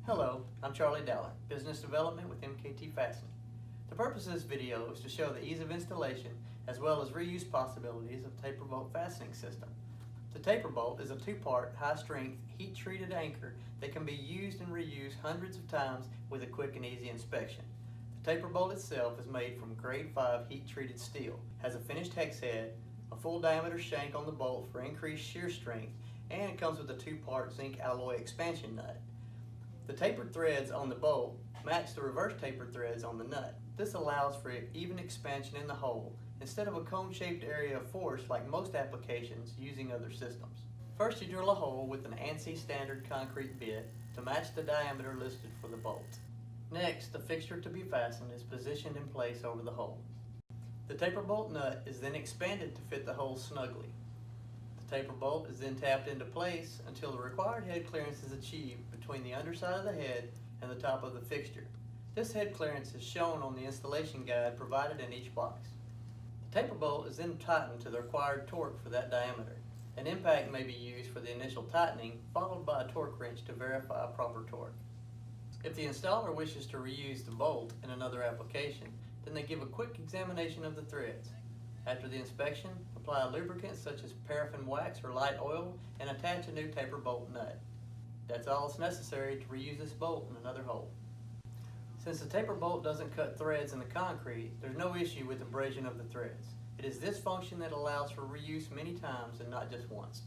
Hello, I'm Charlie Dowler, Business Development with MKT Fastening. The purpose of this video is to show the ease of installation as well as reuse possibilities of taper bolt fastening system. The taper bolt is a two-part, high-strength, heat-treated anchor that can be used and reused hundreds of times with a quick and easy inspection. The taper bolt itself is made from grade 5 heat-treated steel, has a finished hex head, a full diameter shank on the bolt for increased shear strength, and it comes with a two-part zinc alloy expansion nut. The tapered threads on the bolt match the reverse tapered threads on the nut. This allows for even expansion in the hole instead of a cone-shaped area of force like most applications using other systems. First, you drill a hole with an ANSI standard concrete bit to match the diameter listed for the bolt. Next, the fixture to be fastened is positioned in place over the hole. The taper bolt nut is then expanded to fit the hole snugly. The taper bolt is then tapped into place until the required head clearance is achieved between the underside of the head and the top of the fixture. This head clearance is shown on the installation guide provided in each box. The taper bolt is then tightened to the required torque for that diameter. An impact may be used for the initial tightening, followed by a torque wrench to verify proper torque. If the installer wishes to reuse the bolt in another application, then they give a quick examination of the threads. After the inspection, apply a lubricant such as paraffin wax or light oil and attach a new taper bolt nut. That's all that's necessary to reuse this bolt in another hole. Since the taper bolt doesn't cut threads in the concrete, there's no issue with abrasion of the threads. It is this function that allows for reuse many times and not just once.